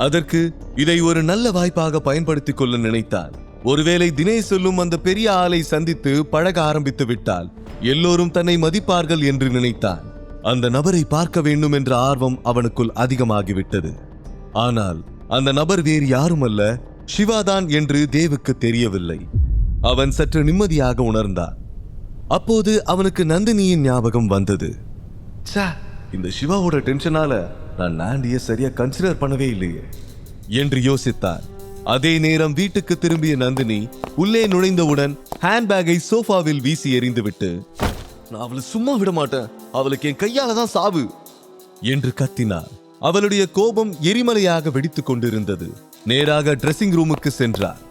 அதற்கு இதை ஒரு நல்ல வாய்ப்பாக பயன்படுத்திக் கொள்ள நினைத்தான். ஒருவேளை தினேஷ் சொல்லும் அந்த பெரிய ஆளை சந்தித்து பழக ஆரம்பித்து விட்டால் எல்லோரும் தன்னை மதிப்பார்கள் என்று நினைத்தான். அந்த நபரை பார்க்க வேண்டும் என்ற ஆர்வம் அவனுக்குள் அதிகமாகிவிட்டது. ஆனால் அந்த நபர் வேறு யாரும் அல்ல, சிவாதான் என்று தேவுக்கு தெரியவில்லை. அவன் சற்று நிம்மதியாக உணர்ந்தான். அப்போது அவனுக்கு நந்தினியின் ஞாபகம் வந்தது. இந்த சிவாவோட டென்ஷனால நான் நாண்டிய சரியா கன்சிடர் பண்ணவே இல்லையே என்று யோசித்தான். அதே நேரம் வீட்டுக்கு திரும்பிய நந்தினி உள்ளே நுழைந்தவுடன் ஹேண்ட்பேக்கை சோஃபாவில் வீசி எறிந்துவிட்டு, நான் அவளை சும்மா விட மாட்டேன், அவளுக்கு என் கையால தான் சாவு என்று கத்தினார். அவளுடைய கோபம் எரிமலையாக வெடித்துக் கொண்டிருந்தது. நேராக டிரெஸ்ஸிங் ரூமுக்கு சென்றார்.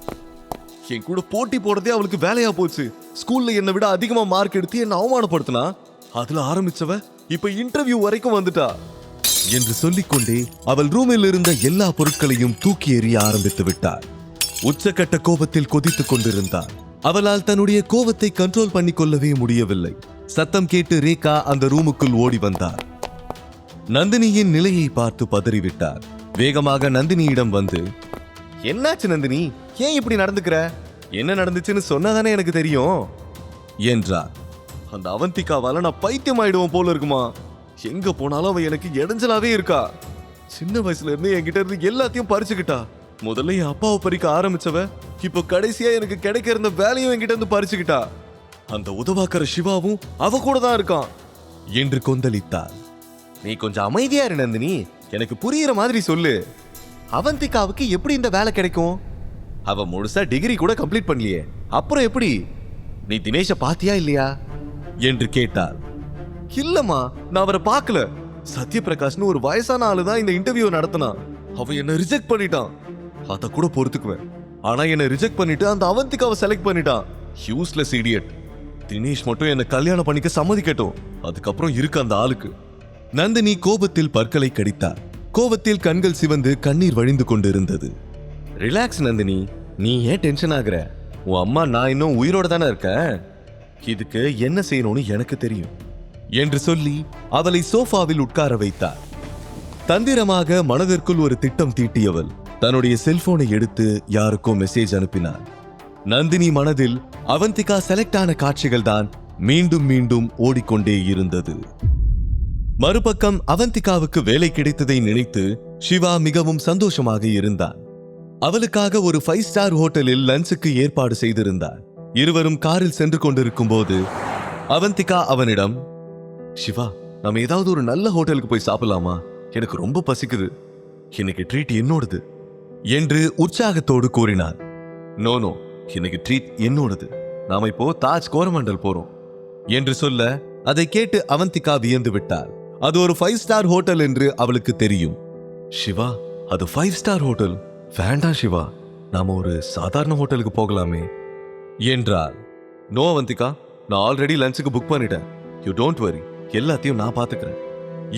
என் கூட போட்டி போடுறதே அவளுக்கு வேலையா போச்சு. ஸ்கூல்ல என்னை விட அதிகமா மார்க் எடுத்து என்ன அவமானப்படுத்தினா, அதுல ஆரம்பிச்சவ இப்ப இன்டர்வியூ வரைக்கும் வந்துட்டா என்று சொல்லிக்கொண்டே அவள் ரூமில் இருந்த எல்லா பொருட்களையும் தூக்கி எறிய ஆரம்பித்து விட்டார். உச்சக்கட்ட கோபத்தில் கொதித்துக் கொண்டிருந்தார். அவளால் தன்னுடைய கோபத்தை கண்ட்ரோல் பண்ணிக் கொள்ளவே முடியவில்லை. சத்தம் கேட்டு ரேகா அந்த ரூமுக்குள் ஓடி வந்தார். நந்தினியின் நிலையை பார்த்து பதறிவிட்டார். வேகமாக நந்தினியிடம் வந்து, என்னாச்சு நந்தினி, ஏன் இப்படி நடந்துக்கிற? என்ன நடந்துச்சுன்னு சொன்னாதானே எனக்கு தெரியும் என்றார். அந்த அவந்திகாவால நான் பைத்தியம் ஆயிடுவோம் போல இருக்குமா. எங்க போனாலும் அவ எனக்கு இடைஞ்சலாவே இருக்கா. சின்ன வயசுல இருந்து என்கிட்ட இருந்து எல்லாத்தையும் பறிச்சுக்கிட்டா. முதல்ல என் அப்பாவை பறிக்க ஆரம்பிச்சவ இப்போ கடைசியா எனக்கு கிடைக்க இருந்த வேலையும் என்கிட்ட இருந்து பறிச்சுக்கிட்டா. அந்த உதவாக்கிற சிவாவும் அவ கூட தான் இருக்கான் என்று கொந்தளித்தார். நீ கொஞ்சம் அமைதியா இரு நந்தினி, எனக்கு புரியுற மாதிரி சொல்லு. அவந்திகாவுக்கு எப்படி இந்த வேலை கிடைக்கும்? அவ முழுசா டிகிரி கூட கம்ப்ளீட் பண்ணலையே, அப்புறம் எப்படி? நீ தினேஷ பாத்தியா இல்லையா என்று கேட்டார். இல்லம்மா, நான் அவரை பார்க்கல. சத்யபிரகாஷ்னு ஒரு வயசான ஆளுதான் இந்த இன்டர்வியூ நடத்தினான். அவ என்ன ரிஜெக்ட் பண்ணிட்டான். அத கூட பொறுத்துக்குவேன். ஆனா என்ன ரிஜெக்ட் பண்ணிட்டு அந்த அவந்திகாவை செலக்ட் பண்ணிட்டான். Useless idiot. தினேஷ் மட்டும் என்ன கல்யாணம் பண்ணிக்க சம்மதிக்கட்டும், அதுக்கப்புறம் இருக்கு அந்த ஆளுக்கு. நந்தினி கோபத்தில் பற்களை கடித்தார். கோபத்தில் கண்கள் சிவந்து கண்ணீர் வழிந்து கொண்டிருந்தது. ரிலாக்ஸ் நந்தினி, நீ ஏன் டென்ஷன் ஆகுற? உன் அம்மா நான் இன்னும் உயிரோட தானே இருக்கேன். இதுக்கு என்ன செய்யணும்னு எனக்கு தெரியும் என்று சொல்லி அவளை சோஃபாவில் உட்கார வைத்தார். தந்திரமாக மனதிற்குள் ஒரு திட்டம் தீட்டியவள் தன்னுடைய செல்போனை எடுத்து யாருக்கோ மெசேஜ் அனுப்பினார். நந்தினி மனதில் அவந்திகா செலக்ட் ஆன காட்சிகள் தான் மீண்டும் மீண்டும் ஓடிக்கொண்டே இருந்தது. மறுபக்கம் அவந்திகாவுக்கு வேலை கிடைத்ததை நினைத்து சிவா மிகவும் சந்தோஷமாக இருந்தான். அவளுக்காக ஒரு 5 ஸ்டார் ஹோட்டலில் லஞ்சுக்கு ஏற்பாடு செய்திருந்தார். இருவரும் காரில் சென்று கொண்டிருக்கும் போது அவந்திகா அவனிடம், சிவா, நம்ம ஏதாவது ஒரு நல்ல ஹோட்டலுக்கு போய் சாப்பிடலாமா? எனக்கு ரொம்ப பசிக்குது. இன்னைக்கு ட்ரீட் என்னோடது என்று உற்சாகத்தோடு கூறினார். நோ, இன்னைக்கு ட்ரீட் என்னோடது. நாம இப்போ தாஜ் கோரமண்டல் போறோம் என்று சொல்ல அதை கேட்டு அவந்திகா வியந்து விட்டார். அது ஒரு 5 ஸ்டார் ஹோட்டல் என்று அவளுக்கு தெரியும். சிவா, அது 5 ஸ்டார் ஹோட்டல் வேண்டாம் சிவா, நாம ஒரு சாதாரண ஹோட்டலுக்கு போகலாமே என்றார். நோ அவந்திகா, நான் ஆல்ரெடி லஞ்சுக்கு புக் பண்ணிட்டேன். யூ டோன்ட் வரி, எல்லாத்தையும் நான் பாத்துக்கிறேன்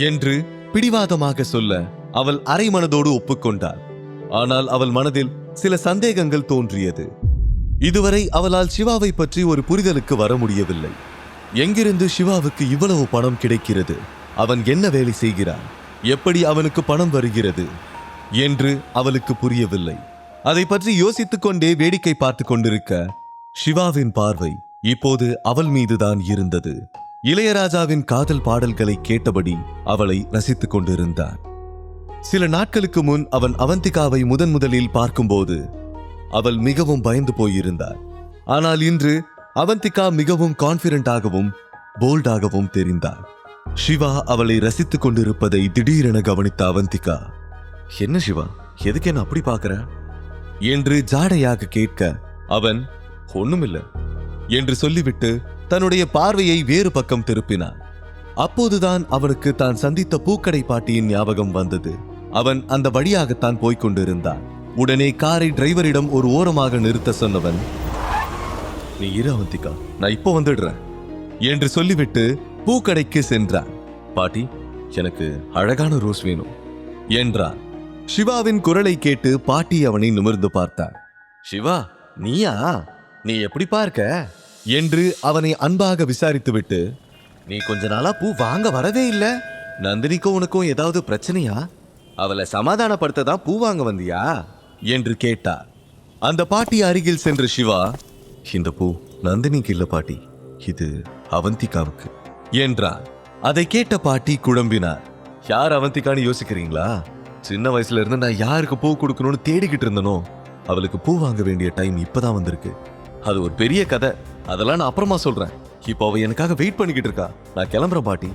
என்று பிடிவாதமாக சொல்ல அவள் அரை மனதோடு ஒப்புக்கொண்டாள். ஆனால் அவள் மனதில் சில சந்தேகங்கள் தோன்றியது. இதுவரை அவளால் சிவாவை பற்றி ஒரு புரிதலுக்கு வர முடியவில்லை. எங்கிருந்து சிவாவுக்கு இவ்வளவு பணம் கிடைக்கிறது? அவன் என்ன வேலை செய்கிறான்? எப்படி அவனுக்கு பணம் வருகிறது என்று அவளுக்கு புரியவில்லை. அதை பற்றி யோசித்துக் கொண்டே வேடிக்கை பார்த்து கொண்டிருக்க சிவாவின் பார்வை இப்போது அவள் மீதுதான் இருந்தது. இளையராஜாவின் காதல் பாடல்களை கேட்டபடி அவளை ரசித்துக் கொண்டிருந்தார். சில நாட்களுக்கு முன் அவன் அவந்திகாவை முதலில் பார்க்கும்போது அவள் மிகவும் பயந்து போயிருந்தார். ஆனால் இன்று அவந்திகா மிகவும் கான்பிடண்டாகவும் போல்டாகவும் தெரிந்தார். சிவா அவளை ரசித்துக் கொண்டிருப்பதை திடீரென கவனித்த அவந்திகா, என்ன சிவா, எதுக்கு என்ன அப்படி பார்க்கிற என்று ஜாடையாக கேட்க அவன் ஒண்ணுமில்ல என்று சொல்லிவிட்டு தன்னுடைய பார்வையை வேறு பக்கம் திருப்பினான். அப்போதுதான் அவனுக்கு தான் சந்தித்த பூக்கடை பாட்டியின் ஞாபகம் வந்தது. அவன் அந்த வழியாகத்தான் போய்க் கொண்டிருந்தான். உடனே காரை டிரைவரிடம் ஒரு ஓரமாக நிறுத்த சொன்னவன், நீ இரு அவந்திகா, நான் இப்போ வந்துடுறேன் என்று சொல்லிவிட்டு பூக்கடைக்கு சென்றான். பாட்டி, எனக்கு அழகான ரோஸ் வேணும் என்றான். சிவாவின் குரலை கேட்டு பாட்டி அவனை நிமிர்ந்து பார்த்தார். சிவா, நீயா? நீ எப்படி பார்க்க என்று அவனை அன்பாக விசாரித்துவிட்டு, நீ கொஞ்ச நாளா பூ வாங்க வரவே இல்ல, நந்தினிக்கும் உனக்கும் ஏதாவது பிரச்சனையா அவளை சமாதானப்படுத்த தான் பூ வாங்க வந்தியா என்று கேட்டார். அந்த பாட்டி அருகில் சென்ற சிவா, இந்த பூ நந்தினிக்கு இல்ல பாட்டி, இது அவந்திகாவுக்கு என்றார். அதை கேட்ட பாட்டி குழம்பினார். யார் அவந்திகான்னு யோசிக்கிறீங்களா? சின்ன வயசுல இருந்து நான் யாருக்கு பூ கொடுக்கணும்னு தேடிக்கிட்டு இருந்தனோ அவளுக்கு பூ வாங்க வேண்டிய டைம் இப்பதான் வந்திருக்கு. அது ஒரு பெரிய கதை, அதெல்லாம் நான் அப்புறமா சொல்றேன். இப்போ அவ எனக்காக வெயிட் பண்ணிக்கிட்டு இருக்கா. நான் கிளம்புறேன் பாட்டி.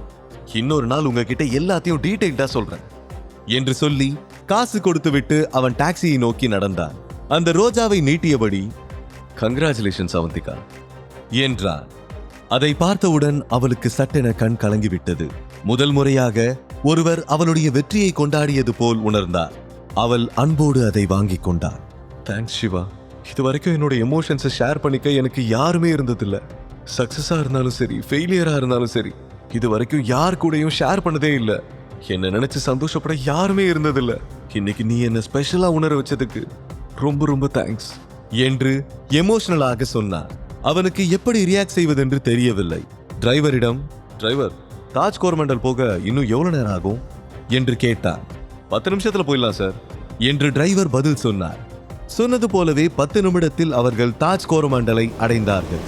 இன்னொரு நாள் உங்ககிட்ட எல்லாத்தையும் டீடைல்டா சொல்றேன் என்று சொல்லி காசு கொடுத்து விட்டு அவன் டாக்ஸியை நோக்கி நடந்தான். அந்த ரோஜாவை நீட்டியபடி, கங்க்ராச்சுலேஷன்ஸ் அவந்திகா என்றான். அதை பார்த்தவுடன் அவளுக்கு சட்டென கண் கலங்கிவிட்டது. முதல் முறையாக ஒருவர் அவளுடைய வெற்றியை கொண்டாடியது போல் உணர்ந்தார். அவள் அன்போடு அதை வாங்கி கொண்டாள். தேங்க்ஸ் சிவா, இது வரைக்கும் என்னோட எமோஷன்ஸை ஷேர் பண்ணிக்க எனக்கு யாருமே இருந்ததில்ல. சக்சஸா இருந்தாலும் சரி, ஃபெயிலியரா இருந்தாலும் சரி, இது வரைக்கும் யார் கூடயும் ஷேர் பண்ணதே இல்லை. என்ன நினைச்சு சந்தோஷப்பட யாருமே இருந்ததில்ல. இன்னைக்கு நீ என்ன ஸ்பெஷலா உணர வச்சதுக்கு ரொம்ப ரொம்ப தேங்க்ஸ் என்று எமோஷனலாக சொன்னார். அவனுக்கு எப்படி ரியாக்ட் செய்வதென்று தெரியவில்லை. டிரைவரிடம், டிரைவர், தாஜ் கோரமண்டல் போக இன்னும் எவ்வளவு நேரம் ஆகும் என்று கேட்டான். 10 நிமிஷத்துல போயிடலாம் சார் என்று டிரைவர் பதில் சொன்னார். சொன்னது போலவே 10 நிமிடத்தில் அவர்கள் தாஜ் கோரமண்டலை அடைந்தார்கள்.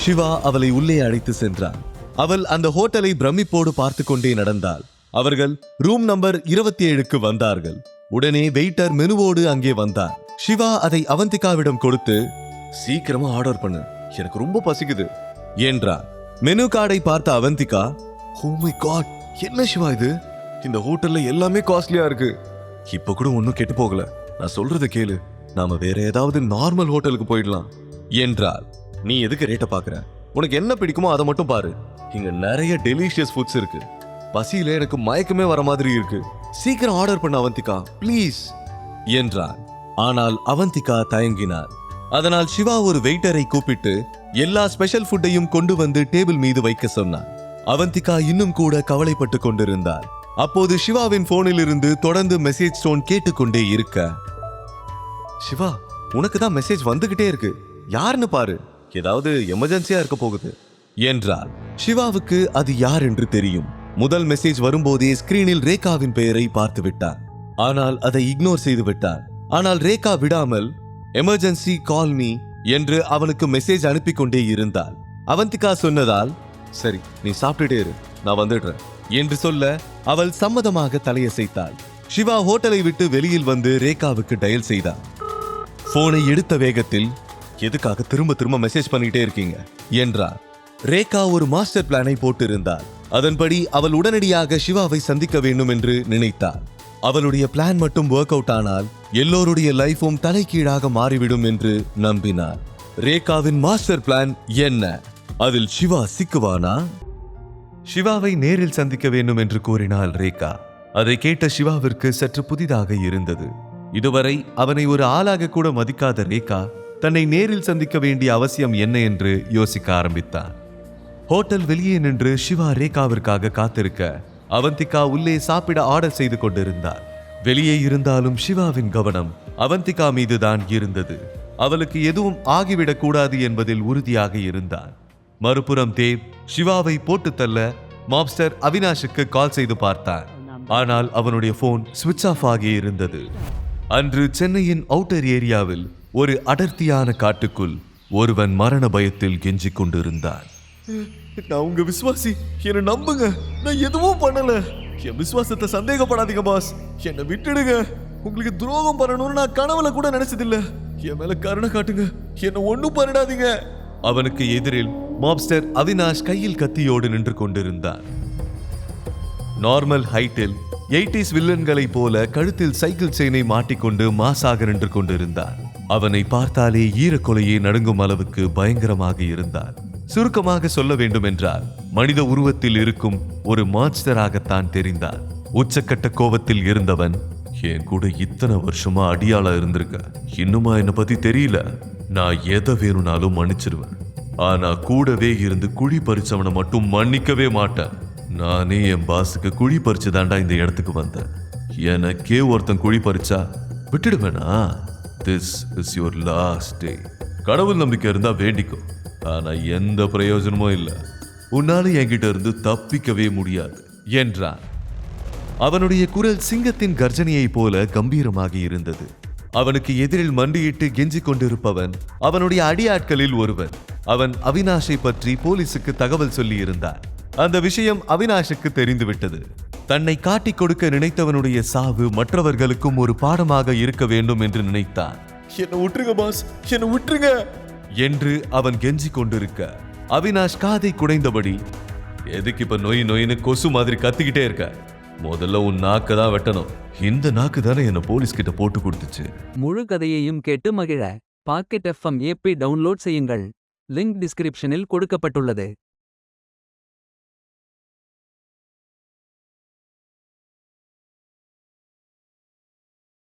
சிவா அவளை உள்ளே அழைத்து சென்றான். அவள் அந்த ஹோட்டலை பிரமிப்போடு பார்த்து கொண்டே நடந்தாள். அவர்கள் ரூம் நம்பர் 27க்கு வந்தார்கள். உடனே வெயிட்டர் மெனுவோடு அங்கே வந்தார். சிவா அதை அவந்திகாவிடம் கொடுத்து, சீக்கிரமா ஆர்டர் பண்ணு, எனக்கு ரொம்ப பசிக்குது என்றார். மெனு கார்டை பார்த்த அவந்திகா, ஓ மை காட், என்ன சிவா இது? இந்த ஹோட்டல்ல எல்லாமே காஸ்ட்லியா இருக்கு. இப்ப கூட ஒன்னும் கெட்டு போகல. நான் சொல்றத கேளு, நாம வேற ஏதாவது நார்மல் ஹோட்டலுக்கு போயிடலாம் என்றார். நீ எதுக்கு ரேட்டை பாக்குற? உனக்கு என்ன பிடிக்குமோ அதை மட்டும் பாரு. இங்க நிறைய டெலிஷியஸ் ஃபுட்ஸ் இருக்கு. பசியில எனக்கு மயக்கமே வர மாதிரி இருக்கு. சீக்கிரம் ஆர்டர் பண்ண அவந்திகா ப்ளீஸ் என்றார். ஆனால் அவந்திகா தயங்கினார். அதனால் சிவா ஒரு வெயிட்டரை கூப்பிட்டு எல்லா ஸ்பெஷல் ஃபுட்டையும் கொண்டு வந்து டேபிள் மீது வைக்க சொன்னார். அவந்திகா இன்னும் கூட கவலைப்பட்டு கொண்டிருந்தார். அப்போது சிவாவின் போனில் இருந்து தொடர்ந்து மெசேஜ் டோன் கேட்டுக்கொண்டே இருக்க, சிவா, உனக்கு தான் மெசேஜ் வந்துகிட்டே இருக்கு, யாருன்னு பாரு, ஏதாவது எமர்ஜென்சியா இருக்க போகுது என்றார். சிவாவுக்கு அது யார் என்று தெரியும். முதல் மெசேஜ் வரும்போதே ஸ்கிரீனில் ரேகாவின் பெயரை பார்த்து விட்டார். ஆனால் அதை இக்னோர் செய்து விட்டார். ஆனால் ரேகா விடாமல் எமர்ஜென்சி கால் மீ என்று அவனுக்கு மெசேஜ் அனுப்பி கொண்டே இருந்தாள். அவந்திகா சொன்னதால், சரி நீ சாப்பிட்டுட்டே இரு, நான் வந்துடுறேன் என்று சொல்ல அவள் சம்மதமாக தலையசைத்தாள். சிவா ஹோட்டலை விட்டு வெளியில் வந்து ரேகாவுக்கு டயல் செய்தார். போனை எடுத்த வேகத்தில், எதுக்காக திரும்ப திரும்ப மெசேஜ் பண்ணிட்டே இருக்கீங்க என்றார். ரேகா ஒரு மாஸ்டர் பிளானை போட்டிருந்தார். அதன்படி அவள் உடனடியாக சிவாவை சந்திக்க வேண்டும் என்று நினைத்தார். அவளுடைய பிளான் மட்டும் ஒர்க் அவுட் ஆனால் எல்லோருடைய லைஃபும் தலைகீழாக மாறிவிடும் என்று நம்பினார். ரேகாவின் மாஸ்டர் பிளான் என்ன? அதில் சிவா சிக்குவானா? சிவாவை நேரில் சந்திக்க வேண்டும் என்று கூறினாள் ரேகா. அதை கேட்ட சிவாவிற்கு சற்று புதிதாக இருந்தது. இதுவரை அவனை ஒரு ஆளாக கூட மதிக்காத ரேகா தன்னை நேரில் சந்திக்க வேண்டிய அவசியம் என்ன என்று யோசிக்க ஆரம்பித்தார். ஹோட்டல் வெளியே நின்று சிவா ரேகாவிற்காக காத்திருக்க அவந்திகா உள்ளே சாப்பிட ஆர்டர் செய்து கொண்டிருந்தார். வெளியே இருந்தாலும் சிவாவின் கவனம் அவந்திகா மீதுதான் இருந்தது. அவளுக்கு எதுவும் ஆகிவிடக் கூடாது என்பதில் உறுதியாக இருந்தான். மறுபுறம் தேவ் சிவாவை போட்டு தள்ள மாப்ஸ்டர் அவினாஷுக்கு கால் செய்து பார்த்தான். ஆனால் அவனுடைய போன் சுவிட்ச் ஆஃப் ஆகி இருந்தது. அன்று சென்னையின் அவுட்டர் ஏரியாவில் ஒரு அடர்த்தியான காட்டுக்குள் ஒருவன் மரண பயத்தில் கெஞ்சிக் கொண்டிருந்தான். நான் உங்க விசுவாசி, என்ன நம்புங்க, நான் எதுவும் பண்ணல, என் விசுவாசத்தை சந்தேகப்படாதீங்க பாஸ், என்னை விட்டுடுங்க, உங்களுக்கு துரோகம் பண்ணணும்னு நான் கனவுல கூட நினைச்சதில்ல, என் மேல கருணை காட்டுங்க, என்ன ஒண்ணும் பண்ணிடாதீங்க. அவனுக்கு எதிரில் மாப்ஸ்டர் அவினாஷ் கையில் கத்தியோடு நின்று கொண்டிருந்தான். நார்மல் ஹைட்டில் 80s வில்லன்களை போல கழுத்தில் சைக்கிள் செயினை மாட்டிக்கொண்டு மாசாக நின்று கொண்டிருந்தான். அவனை பார்த்தாலே ஈரக்கொலையை நடுங்கும் அளவுக்கு பயங்கரமாக இருந்தான். சுருக்கமாக சொல்ல வேண்டும் என்றால் மனித உருவத்தில் இருக்கும் ஒரு மான்ஸ்டராகத்தான் தெரிந்தான். உச்சக்கட்ட கோபத்தில் இருந்தவன், என் கூட இத்தனை வருஷமா அடியாளா இருந்திருக்க, இன்னுமா என்னை பத்தி தெரியல, நான் எதை வேணும்னாலும் மன்னிச்சிருவேன், ஆனா கூடவே இருந்து குழி பறிச்சவனை மட்டும் மன்னிக்கவே மாட்டேன். நானே என் பாஸுக்கு குழி பறிச்சு தாண்டா இந்த இடத்துக்கு வந்தேன். எனக்கே ஒருத்தன் குழி பறிச்சா விட்டுடுவேனா? This is your last day. கடவுள் நம்பிக்கை இருந்தா வேண்டிக்கும், ஆனா எந்த பிரயோஜனமும் இல்லை, உன்னால என்கிட்ட இருந்து தப்பிக்கவே முடியாது என்றான். அவனுடைய குரல் சிங்கத்தின் கர்ஜனையைப் போல கம்பீரமாகி இருந்தது. அவனுக்கு எதிரில் மண்டியிட்டு கெஞ்சிக் கொண்டிருப்பவன் அவனுடைய அடியாட்களில் ஒருவன். அவன் அவினாஷை பற்றி போலீசுக்கு தகவல் சொல்லி இருந்தார். அந்த விஷயம் அவினாஷுக்கு தெரிந்துவிட்டது. தன்னை காட்டிக் கொடுக்க நினைத்தவனுடைய சாவு மற்றவர்களுக்கும் ஒரு பாடமாக இருக்க வேண்டும் என்று நினைத்தான். என்ன விட்டுருங்க பாஸ், என்ன விட்டுருங்க என்று அவன் கெஞ்சிக் கொண்டிருக்க அவினாஷ் காதை குடைந்தபடி, எதுக்கு இப்ப நொய் நொயின்னு கொசு மாதிரி கத்திக்கிட்டே இருக்க? முதல்ல உன் நாக்கு தான் வெட்டணும். இந்த நாக்கு தானே என்ன போலீஸ் கிட்ட போட்டு கொடுத்துச்சு. முழு கதையையும் கேட்டு மகிழ பாக்கெட் FM APP டவுன்லோட் செய்யுங்கள். லிங்க் டிஸ்கிரிப்ஷனில் கொடுக்கப்பட்டுள்ளது.